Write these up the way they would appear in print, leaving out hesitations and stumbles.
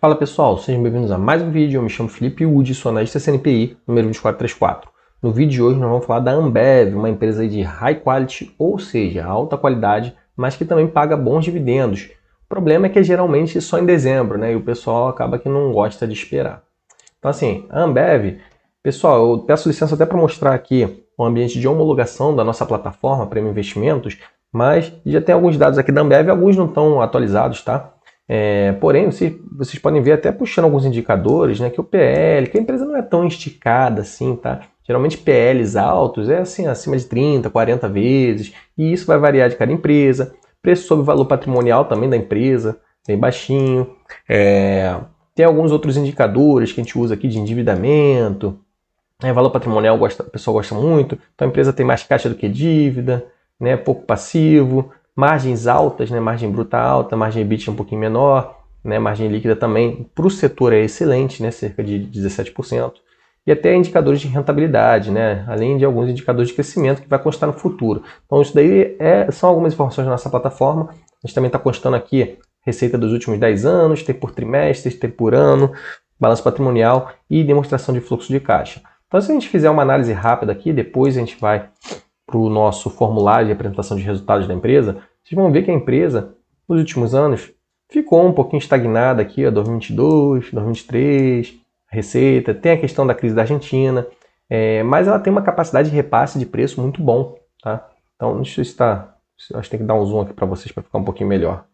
Fala pessoal, sejam bem-vindos a mais um vídeo. Eu me chamo Felipe Udi, sou analista CNPI, número 2434. No vídeo de hoje nós vamos falar da Ambev, uma empresa de high quality, ou seja, alta qualidade, mas que também paga bons dividendos. O problema é que é geralmente só em dezembro, né? E o pessoal acaba que não gosta de esperar. Então assim, a Ambev, pessoal, eu peço licença até para mostrar aqui o ambiente de homologação da nossa plataforma Prêmio Investimentos, mas já tem alguns dados aqui da Ambev, alguns não estão atualizados, tá? Porém, vocês podem ver até puxando alguns indicadores, né, que o PL, que a empresa não é tão esticada assim, tá? Geralmente PLs altos é assim, acima de 30, 40 vezes, e isso vai variar de cada empresa. Preço sobre valor patrimonial também da empresa, bem baixinho. Tem alguns outros indicadores que a gente usa aqui de endividamento. Valor patrimonial o pessoal gosta muito, então a empresa tem mais caixa do que dívida, né, pouco passivo, margens altas, né, margem bruta alta, margem EBITDA um pouquinho menor, né, margem líquida também para o setor é excelente, né, cerca de 17%, e até indicadores de rentabilidade, né, além de alguns indicadores de crescimento que vai constar no futuro. Então isso daí são algumas informações da nossa plataforma. A gente também está constando aqui receita dos últimos 10 anos, tem por trimestre, tem por ano, balanço patrimonial e demonstração de fluxo de caixa. Então, se a gente fizer uma análise rápida aqui, depois a gente vai para o nosso formulário de apresentação de resultados da empresa, vocês vão ver que a empresa, nos últimos anos, ficou um pouquinho estagnada aqui, ó, 2022, 2023, a receita, tem a questão da crise da Argentina, mas ela tem uma capacidade de repasse de preço muito bom, tá? Então, deixa eu estar, acho que tem que dar um zoom aqui para vocês para ficar um pouquinho melhor.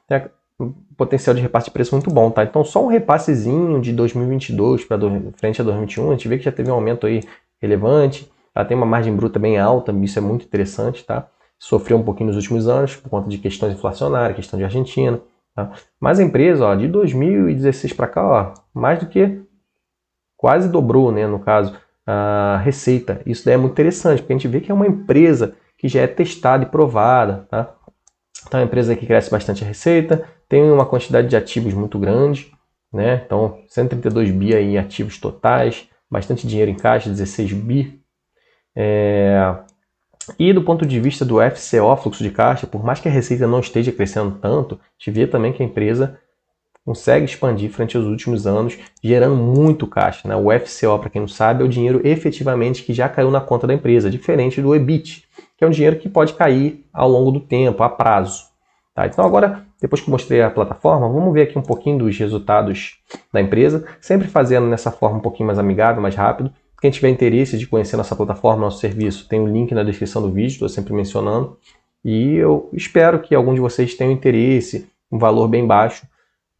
Tem um potencial de repasse de preço muito bom, tá? Então, só um repassezinho de 2022 para frente a 2021, a gente vê que já teve um aumento aí relevante. Ela tem uma margem bruta bem alta, isso é muito interessante, tá? Sofreu um pouquinho nos últimos anos por conta de questões inflacionárias, questão de Argentina, tá? Mas a empresa, ó, de 2016 para cá, ó, mais do que quase dobrou, né, no caso, a receita. Isso daí é muito interessante, porque a gente vê que é uma empresa que já é testada e provada, tá? Então, é uma empresa que cresce bastante a receita, tem uma quantidade de ativos muito grande, né? Então, 132 bi aí em ativos totais, bastante dinheiro em caixa, 16 bi. E do ponto de vista do FCO, fluxo de caixa, por mais que a receita não esteja crescendo tanto, a gente vê também que a empresa consegue expandir frente aos últimos anos, gerando muito caixa, né? O FCO, para quem não sabe, é o dinheiro efetivamente que já caiu na conta da empresa, diferente do EBIT, que é um dinheiro que pode cair ao longo do tempo, a prazo. Tá? Então agora, depois que eu mostrei a plataforma, vamos ver aqui um pouquinho dos resultados da empresa, sempre fazendo nessa forma um pouquinho mais amigável, mais rápido. Quem tiver interesse de conhecer nossa plataforma, nosso serviço, tem o link na descrição do vídeo, estou sempre mencionando. E eu espero que algum de vocês tenha interesse, um valor bem baixo,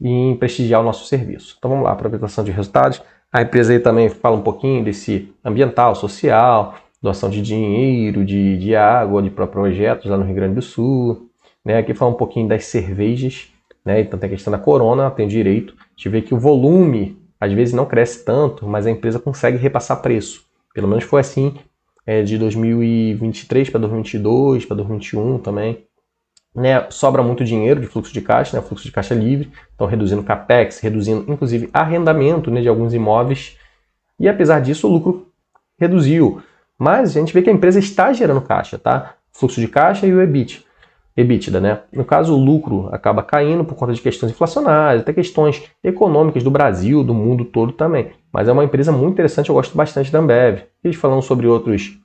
em prestigiar o nosso serviço. Então vamos lá, apresentação de resultados. A empresa aí também fala um pouquinho desse ambiental, social, doação de dinheiro, de água, de projetos lá no Rio Grande do Sul. Né? Aqui fala um pouquinho das cervejas, né? Então tem a questão da Corona, tem direito. A gente vê que o volume às vezes não cresce tanto, mas a empresa consegue repassar preço. Pelo menos foi assim de 2023 para 2022, para 2021 também. Né, sobra muito dinheiro de fluxo de caixa, né, fluxo de caixa livre, então reduzindo capex, reduzindo inclusive arrendamento, né, de alguns imóveis, e apesar disso o lucro reduziu, mas a gente vê que a empresa está gerando caixa, tá? Fluxo de caixa e o EBITDA, né? No caso o lucro acaba caindo por conta de questões inflacionárias, até questões econômicas do Brasil, do mundo todo também, mas é uma empresa muito interessante, eu gosto bastante da Ambev. Eles falam sobre outros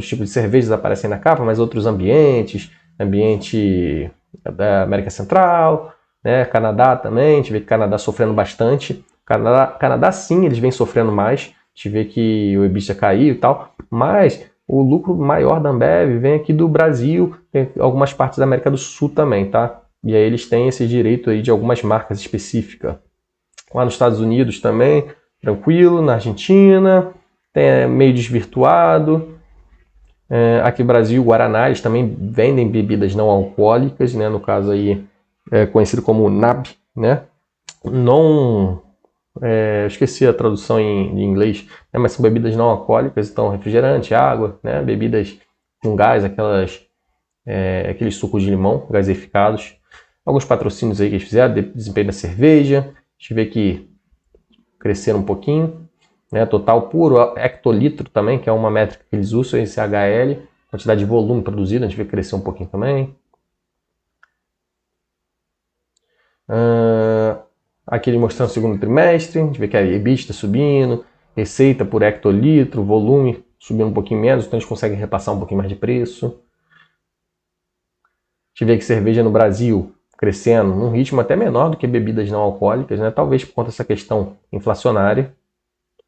tipos de cervejas aparecem na capa, mas outros ambiente da América Central, né? Canadá também, a gente vê que o Canadá sofrendo bastante. Canadá sim, eles vêm sofrendo mais, a gente vê que o EBITDA caiu e tal, mas o lucro maior da Ambev vem aqui do Brasil, tem algumas partes da América do Sul também, tá? E aí eles têm esse direito aí de algumas marcas específicas. Lá nos Estados Unidos também, tranquilo, na Argentina, meio desvirtuado. Aqui no Brasil, Guaraná, eles também vendem bebidas não alcoólicas, né? No caso aí, conhecido como NAB, né? Não, esqueci a tradução em inglês, né? Mas são bebidas não alcoólicas, então refrigerante, água, né? Bebidas com gás, aqueles sucos de limão gaseificados. Alguns patrocínios aí que eles fizeram, desempenho da cerveja, a gente vê que cresceram um pouquinho. Né, total puro, hectolitro também, que é uma métrica que eles usam, esse HL, quantidade de volume produzido, a gente vê crescer um pouquinho também. Aqui ele mostrando o segundo trimestre, a gente vê que a EBITDA subindo, receita por hectolitro, volume subindo um pouquinho menos, então eles conseguem repassar um pouquinho mais de preço. A gente vê que cerveja no Brasil crescendo num ritmo até menor do que bebidas não alcoólicas, né? Talvez por conta dessa questão inflacionária.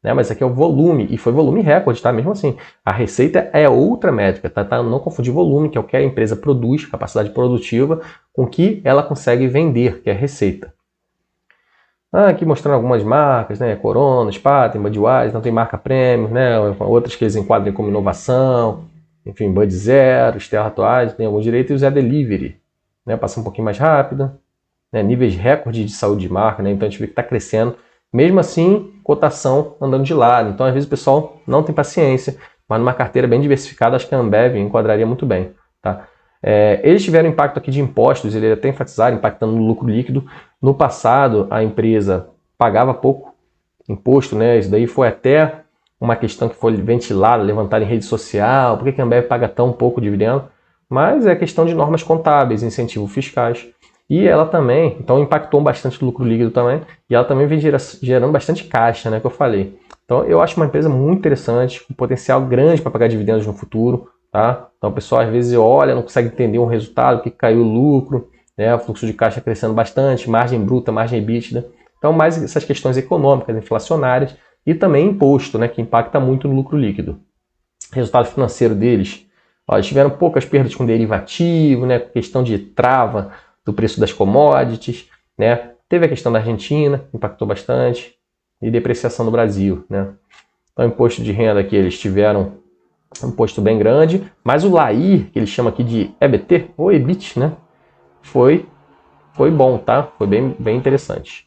Né? Mas aqui é o volume, e foi volume recorde, tá? Mesmo assim, a receita é outra métrica, tá? Não confundir volume, que é o que a empresa produz, capacidade produtiva, com o que ela consegue vender, que é a receita. Aqui mostrando algumas marcas, né? Corona, Spaten, Budweiser, não tem marca premium, né? Outras que eles enquadram como inovação, enfim, Bud Zero, Stella Artois, tem algum direito, e o Zé Delivery, né? Passa um pouquinho mais rápido, né? Níveis recorde de saúde de marca, né? Então a gente vê que está crescendo. Mesmo assim, cotação andando de lado. Então, às vezes, o pessoal não tem paciência, mas numa carteira bem diversificada, acho que a Ambev enquadraria muito bem. Tá? Eles tiveram impacto aqui de impostos, ele até enfatizaram, impactando no lucro líquido. No passado, a empresa pagava pouco imposto, né? Isso daí foi até uma questão que foi ventilada, levantada em rede social. Por que a Ambev paga tão pouco dividendo? Mas é questão de normas contábeis, incentivos fiscais. E ela também, então impactou bastante o lucro líquido também, e ela também vem gerando bastante caixa, né, que eu falei. Então eu acho uma empresa muito interessante, com potencial grande para pagar dividendos no futuro, tá? Então o pessoal às vezes olha, não consegue entender um resultado, o que caiu o lucro, né, o fluxo de caixa crescendo bastante, margem bruta, margem EBITDA. Então mais essas questões econômicas, inflacionárias, e também imposto, né, que impacta muito no lucro líquido. Resultado financeiro deles, ó, eles tiveram poucas perdas com derivativo, né, questão de trava do preço das commodities, né? Teve a questão da Argentina, impactou bastante, e depreciação no Brasil, né? Então, imposto de renda aqui, eles tiveram um imposto bem grande, mas o LAIR, que eles chamam aqui de EBT, ou EBIT, né? Foi bom, tá? Foi bem interessante.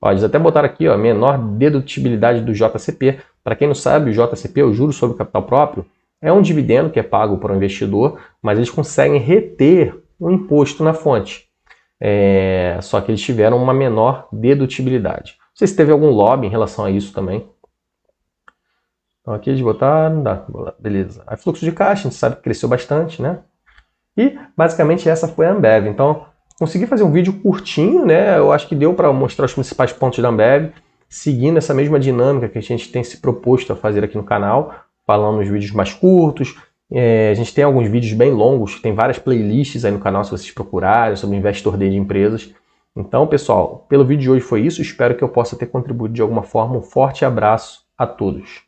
Ó, eles até botaram aqui, ó, menor dedutibilidade do JCP. Para quem não sabe, o JCP, o Juros sobre o Capital Próprio, é um dividendo que é pago para o investidor, mas eles conseguem reter um imposto na fonte. Só que eles tiveram uma menor dedutibilidade. Não sei se teve algum lobby em relação a isso também. Então aqui eles botaram, beleza. Aí fluxo de caixa, a gente sabe que cresceu bastante, né? E basicamente essa foi a Ambev. Então consegui fazer um vídeo curtinho, né? Eu acho que deu para mostrar os principais pontos da Ambev, seguindo essa mesma dinâmica que a gente tem se proposto a fazer aqui no canal, falando nos vídeos mais curtos. A gente tem alguns vídeos bem longos, tem várias playlists aí no canal se vocês procurarem, sobre Investor Day de empresas. Então, pessoal, pelo vídeo de hoje foi isso. Espero que eu possa ter contribuído de alguma forma. Um forte abraço a todos.